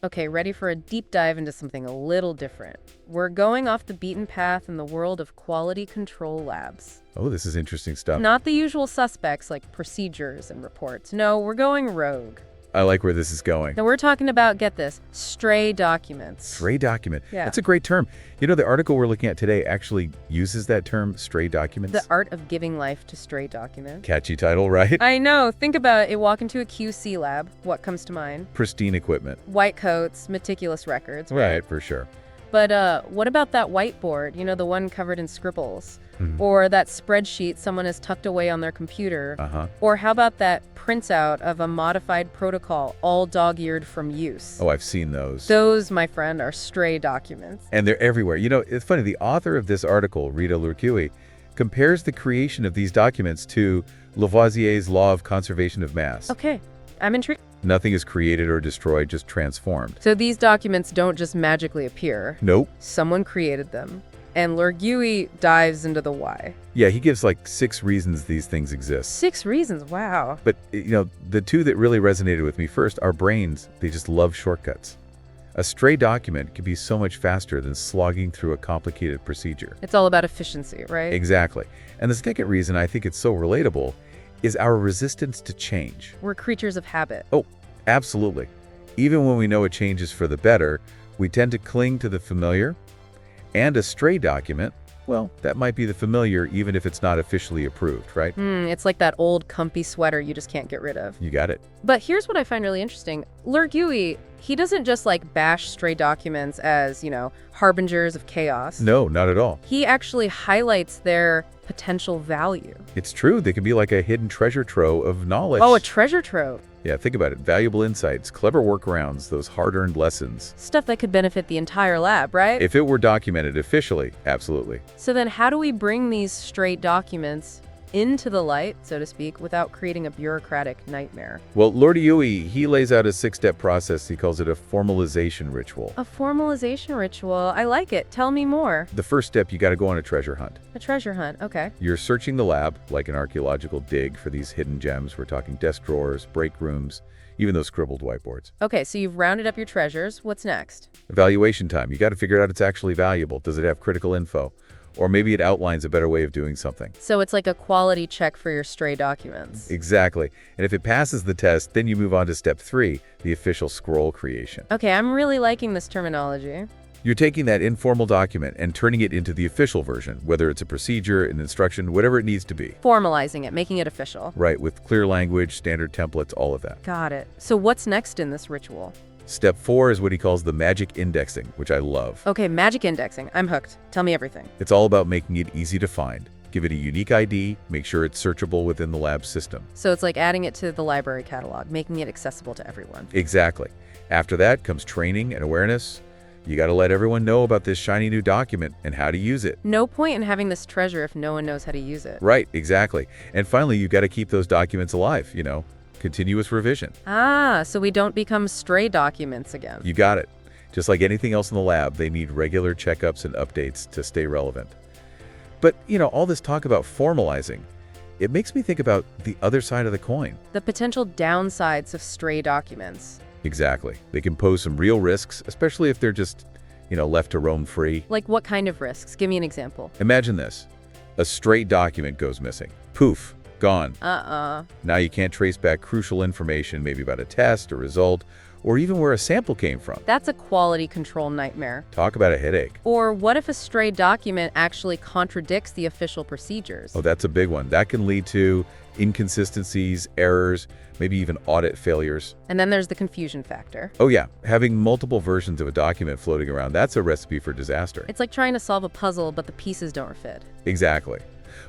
Okay, ready for a deep dive into something a little different. We're going off the beaten path in the world of quality control labs. Oh, this is interesting stuff. Not the usual suspects like procedures and reports. No, we're going rogue. I like where this is going. Now we're talking about, get this, stray documents. Stray document. Yeah. That's a great term. You know, the article we're looking at today actually uses that term, stray documents. The art of giving life to stray documents. Catchy title, right? I know. Think about it. You walk into a QC lab. What comes to mind? Pristine equipment. White coats, meticulous records. Right, for sure. But what about that whiteboard? You know, the one covered in scribbles? Or that spreadsheet someone has tucked away on their computer? Or how about that printout of a modified protocol, all dog-eared from use? Oh, I've seen those. Those, my friend, are stray documents. And they're everywhere. You know, it's funny. The author of this article, Rita Lurkiwi, compares the creation of these documents to Lavoisier's law of conservation of mass. Okay, I'm intrigued. Nothing is created or destroyed, just transformed. So these documents don't just magically appear. Nope. Someone created them. And Lurkiwi dives into the why. Yeah, he gives like 6 reasons these things exist. 6 reasons, wow. But, you know, the 2 that really resonated with me first, our brains, they just love shortcuts. A stray document can be so much faster than slogging through a complicated procedure. It's all about efficiency, right? Exactly. And the second reason I think it's so relatable is our resistance to change. We're creatures of habit. Oh, absolutely. Even when we know a change is for the better, we tend to cling to the familiar. And a stray document, well, that might be the familiar even if it's not officially approved, right? It's like that old comfy sweater you just can't get rid of. You got it. But here's what I find really interesting. Lurkiwi, he doesn't just like bash stray documents as, harbingers of chaos. No, not at all. He actually highlights their potential value. It's true. They can be like a hidden treasure trove of knowledge. Oh, a treasure trove. Yeah, think about it. Valuable insights, clever workarounds, those hard-earned lessons. Stuff that could benefit the entire lab, right? If it were documented officially, absolutely. So then how do we bring these stray documents into the light, so to speak, without creating a bureaucratic nightmare? Well, Lurkiwi, he lays out a 6-step process. He calls it a formalization ritual. A formalization ritual. I like it. Tell me more. The first step, you got to go on a treasure hunt. A treasure hunt, okay. You're searching the lab, like an archaeological dig, for these hidden gems. We're talking desk drawers, break rooms, even those scribbled whiteboards. Okay, so you've rounded up your treasures. What's next? Evaluation time. You got to figure out it's actually valuable. Does it have critical info? Or maybe it outlines a better way of doing something. So it's like a quality check for your stray documents. Exactly. And if it passes the test, then you move on to step 3, the official scroll creation. Okay, I'm really liking this terminology. You're taking that informal document and turning it into the official version, whether it's a procedure, an instruction, whatever it needs to be. Formalizing it, making it official. Right, with clear language, standard templates, all of that. Got it. So what's next in this ritual? Step 4 is what he calls the magic indexing, which I love. Okay, magic indexing. I'm hooked. Tell me everything. It's all about making it easy to find. Give it a unique ID, make sure it's searchable within the lab system. So it's like adding it to the library catalog, making it accessible to everyone. Exactly. After that comes training and awareness. You got to let everyone know about this shiny new document and how to use it. No point in having this treasure if no one knows how to use it. Right, exactly. And finally, you've got to keep those documents alive, continuous revision. Ah, so we don't become stray documents again. You got it. Just like anything else in the lab, they need regular checkups and updates to stay relevant. But, all this talk about formalizing, it makes me think about the other side of the coin. The potential downsides of stray documents. Exactly. They can pose some real risks, especially if they're just, left to roam free. Like what kind of risks? Give me an example. Imagine this. A stray document goes missing. Poof. Gone. Now you can't trace back crucial information, maybe about a test, a result, or even where a sample came from. That's a quality control nightmare. Talk about a headache. Or what if a stray document actually contradicts the official procedures? Oh, that's a big one. That can lead to inconsistencies, errors, maybe even audit failures. And then there's the confusion factor. Oh yeah, having multiple versions of a document floating around, that's a recipe for disaster. It's like trying to solve a puzzle, but the pieces don't fit. Exactly.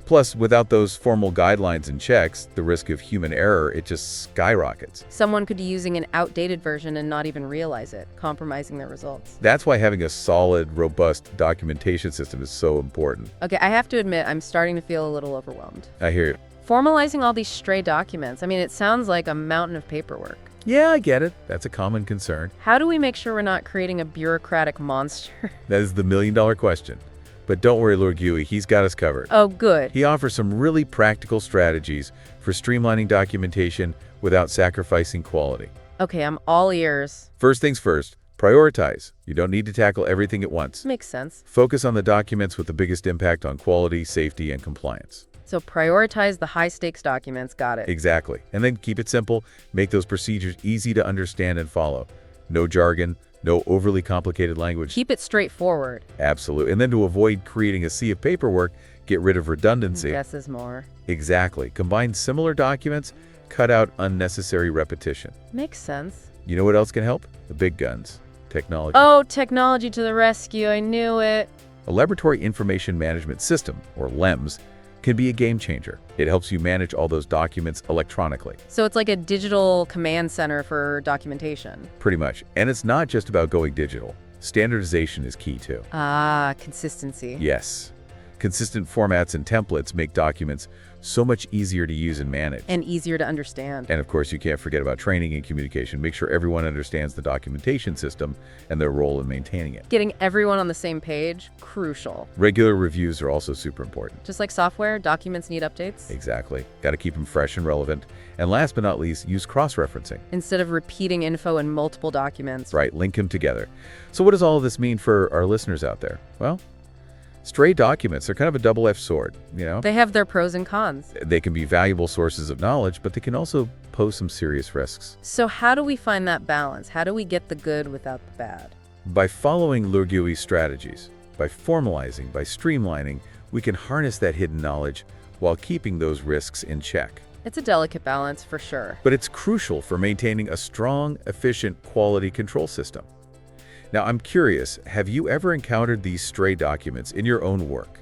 Plus, without those formal guidelines and checks, the risk of human error, it just skyrockets. Someone could be using an outdated version and not even realize it, compromising their results. That's why having a solid, robust documentation system is so important. Okay, I have to admit, I'm starting to feel a little overwhelmed. I hear you. Formalizing all these stray documents, it sounds like a mountain of paperwork. Yeah, I get it. That's a common concern. How do we make sure we're not creating a bureaucratic monster? That is the million-dollar question. But don't worry, Lurkiwi, he's got us covered. Oh, good. He offers some really practical strategies for streamlining documentation without sacrificing quality. Okay, I'm all ears. First things first, Prioritize. You don't need to tackle everything at once. Makes sense. Focus on the documents with the biggest impact on quality, safety, and compliance. So prioritize the high-stakes documents. Got it. Exactly. And then keep it simple. Make those procedures easy to understand and follow. No jargon, no overly complicated language. Keep it straightforward. Absolutely. And then to avoid creating a sea of paperwork, get rid of redundancy. Less is more. Exactly. Combine similar documents, cut out unnecessary repetition. Makes sense. You know what else can help? The big guns. Technology. Oh, technology to the rescue. I knew it. A laboratory information management system, or LEMS, can be a game changer. It helps you manage all those documents electronically. So it's like a digital command center for documentation. Pretty much. And it's not just about going digital. Standardization is key too. Ah, consistency. Yes. Consistent formats and templates make documents so much easier to use and manage. And easier to understand. And of course, you can't forget about training and communication. Make sure everyone understands the documentation system and their role in maintaining it. Getting everyone on the same page, crucial. Regular reviews are also super important. Just like software, documents need updates. Exactly. Got to keep them fresh and relevant. And last but not least, use cross-referencing. Instead of repeating info in multiple documents. Right, link them together. So what does all of this mean for our listeners out there? Well, stray documents are kind of a double-edged sword, you know? They have their pros and cons. They can be valuable sources of knowledge, but they can also pose some serious risks. So how do we find that balance? How do we get the good without the bad? By following Lurgui's strategies, by formalizing, by streamlining, we can harness that hidden knowledge while keeping those risks in check. It's a delicate balance for sure. But it's crucial for maintaining a strong, efficient quality control system. Now, I'm curious, have you ever encountered these stray documents in your own work?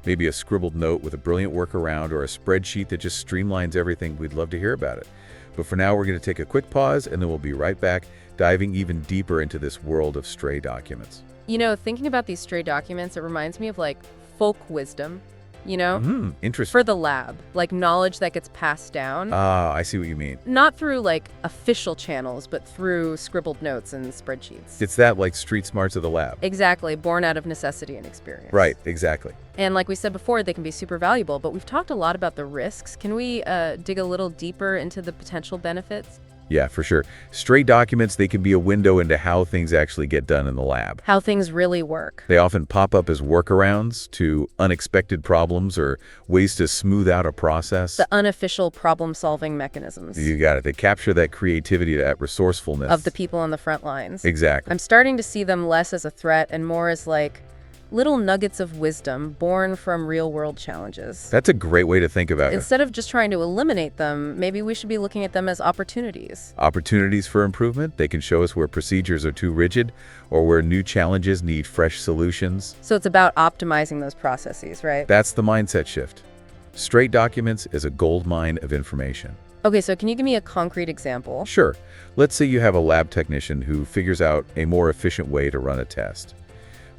Maybe a scribbled note with a brilliant workaround or a spreadsheet that just streamlines everything. We'd love to hear about it. But for now, we're going to take a quick pause, and then we'll be right back, diving even deeper into this world of stray documents. You know, thinking about these stray documents, it reminds me of like folk wisdom, you know? Interesting. For the lab, like knowledge that gets passed down. Ah, I see what you mean. Not through like official channels, but through scribbled notes and spreadsheets. It's that like street smarts of the lab. Exactly, born out of necessity and experience. Right, exactly. And like we said before, they can be super valuable, but we've talked a lot about the risks. Can we dig a little deeper into the potential benefits? Yeah, for sure. Stray documents, they can be a window into how things actually get done in the lab. How things really work. They often pop up as workarounds to unexpected problems or ways to smooth out a process. The unofficial problem-solving mechanisms. You got it. They capture that creativity, that resourcefulness. Of the people on the front lines. Exactly. I'm starting to see them less as a threat and more as like little nuggets of wisdom born from real-world challenges. That's a great way to think about it. Instead of just trying to eliminate them, maybe we should be looking at them as opportunities. Opportunities for improvement. They can show us where procedures are too rigid or where new challenges need fresh solutions. So it's about optimizing those processes, right? That's the mindset shift. Straight documents is a gold mine of information. Okay, so can you give me a concrete example? Sure. Let's say you have a lab technician who figures out a more efficient way to run a test.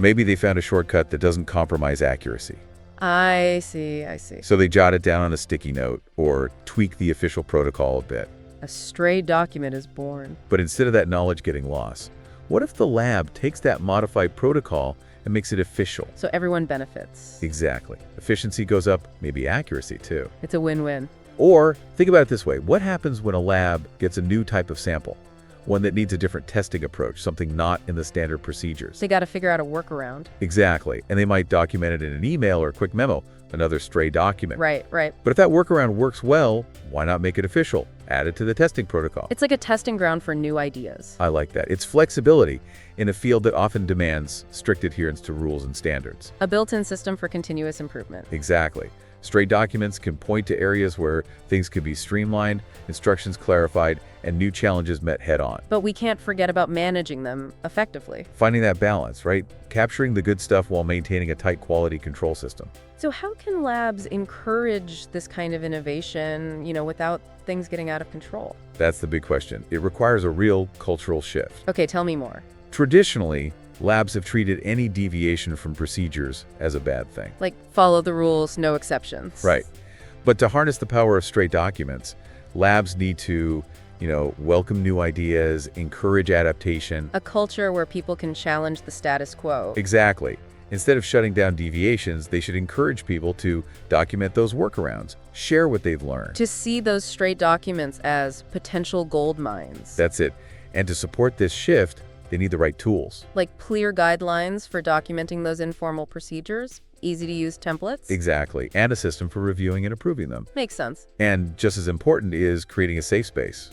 Maybe they found a shortcut that doesn't compromise accuracy. I see. So they jot it down on a sticky note or tweak the official protocol a bit. A stray document is born. But instead of that knowledge getting lost, what if the lab takes that modified protocol and makes it official? So everyone benefits. Exactly. Efficiency goes up, maybe accuracy too. It's a win-win. Or think about it this way. What happens when a lab gets a new type of sample? One that needs a different testing approach, something not in the standard procedures. They got to figure out a workaround. Exactly. And they might document it in an email or a quick memo, another stray document. Right. But if that workaround works well, why not make it official? Add it to the testing protocol. It's like a testing ground for new ideas. I like that. It's flexibility in a field that often demands strict adherence to rules and standards. A built-in system for continuous improvement. Exactly. Stray documents can point to areas where things can be streamlined, instructions clarified, and new challenges met head-on. But we can't forget about managing them effectively. Finding that balance, right? Capturing the good stuff while maintaining a tight quality control system. So how can labs encourage this kind of innovation, without things getting out of control? That's the big question. It requires a real cultural shift. Okay, tell me more. Traditionally, labs have treated any deviation from procedures as a bad thing. Like follow the rules, no exceptions. Right. But to harness the power of straight documents, labs need to, welcome new ideas, encourage adaptation. A culture where people can challenge the status quo. Exactly. Instead of shutting down deviations, they should encourage people to document those workarounds, share what they've learned. To see those straight documents as potential gold mines. That's it. And to support this shift, They need the right tools. Like clear guidelines for documenting those informal procedures, easy-to-use templates? Exactly. And a system for reviewing and approving them. Makes sense. And just as important is creating a safe space,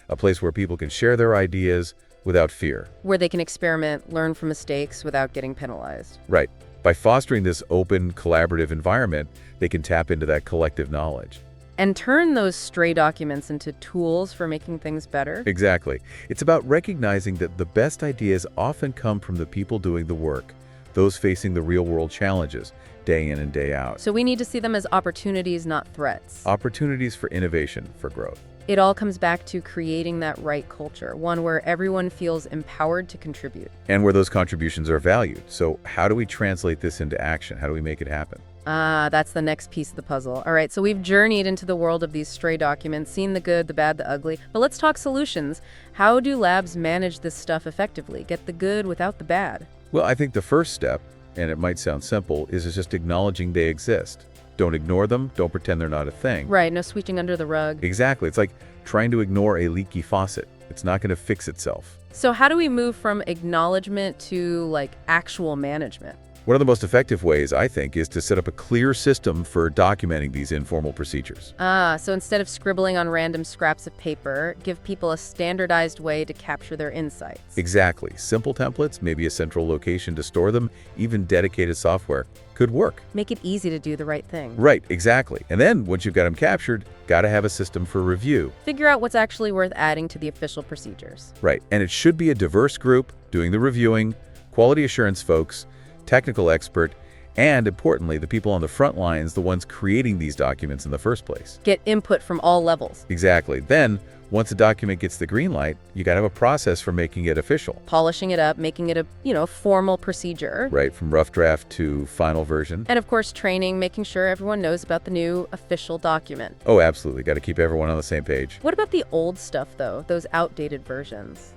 a place where people can share their ideas without fear. Where they can experiment, learn from mistakes without getting penalized. Right. By fostering this open, collaborative environment, they can tap into that collective knowledge. And turn those stray documents into tools for making things better? Exactly. It's about recognizing that the best ideas often come from the people doing the work, those facing the real-world challenges, day in and day out. So we need to see them as opportunities, not threats. Opportunities for innovation, for growth. It all comes back to creating that right culture, one where everyone feels empowered to contribute. And where those contributions are valued. So how do we translate this into action? How do we make it happen? That's the next piece of the puzzle. All right, so we've journeyed into the world of these stray documents, seen the good, the bad, the ugly. But let's talk solutions. How do labs manage this stuff effectively? Get the good without the bad? Well, I think the first step, and it might sound simple, is just acknowledging they exist. Don't ignore them. Don't pretend they're not a thing. Right, no sweeping under the rug. Exactly. It's like trying to ignore a leaky faucet. It's not going to fix itself. So how do we move from acknowledgement to, actual management? One of the most effective ways, I think, is to set up a clear system for documenting these informal procedures. So instead of scribbling on random scraps of paper, give people a standardized way to capture their insights. Exactly. Simple templates, maybe a central location to store them, even dedicated software could work. Make it easy to do the right thing. Right, exactly. And then, once you've got them captured, gotta have a system for review. Figure out what's actually worth adding to the official procedures. Right, and it should be a diverse group doing the reviewing, quality assurance folks, technical expert, and importantly, the people on the front lines, the ones creating these documents in the first place. Get input from all levels. Exactly. Then, once a document gets the green light, you got to have a process for making it official. Polishing it up, making it a, formal procedure. Right, from rough draft to final version. And of course, training, making sure everyone knows about the new official document. Oh, absolutely. Got to keep everyone on the same page. What about the old stuff, though? Those outdated versions?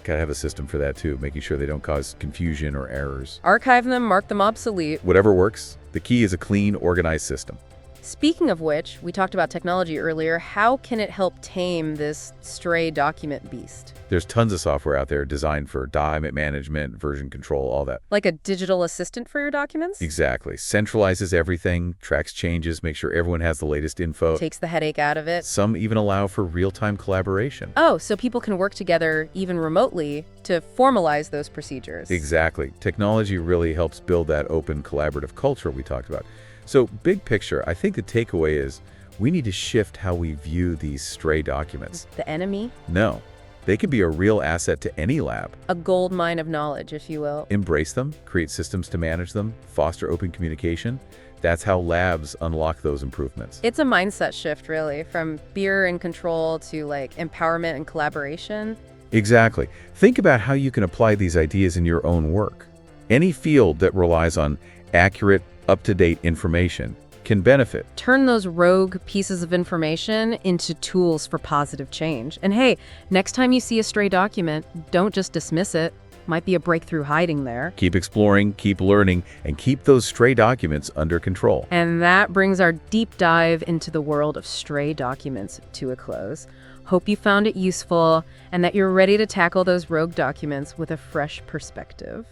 Got to have a system for that, too, making sure they don't cause confusion or errors. Archive them, mark them obsolete. Whatever works. The key is a clean, organized system. Speaking of which, we talked about technology earlier. How can it help tame this stray document beast? There's tons of software out there designed for document management, version control, all that. Like a digital assistant for your documents? Exactly. Centralizes everything, tracks changes, makes sure everyone has the latest info. Takes the headache out of it. Some even allow for real-time collaboration. Oh, so people can work together, even remotely, to formalize those procedures. Exactly. Technology really helps build that open, collaborative culture we talked about. So, big picture, I think the takeaway is we need to shift how we view these stray documents. The enemy? No. They can be a real asset to any lab. A gold mine of knowledge, if you will. Embrace them, create systems to manage them, foster open communication. That's how labs unlock those improvements. It's a mindset shift, really, from fear and control to empowerment and collaboration. Exactly. Think about how you can apply these ideas in your own work. Any field that relies on accurate, up-to-date information can benefit. Turn those rogue pieces of information into tools for positive change. And hey, next time you see a stray document, don't just dismiss it. Might be a breakthrough hiding there. Keep exploring, keep learning, and keep those stray documents under control. And that brings our deep dive into the world of stray documents to a close. Hope you found it useful and that you're ready to tackle those rogue documents with a fresh perspective.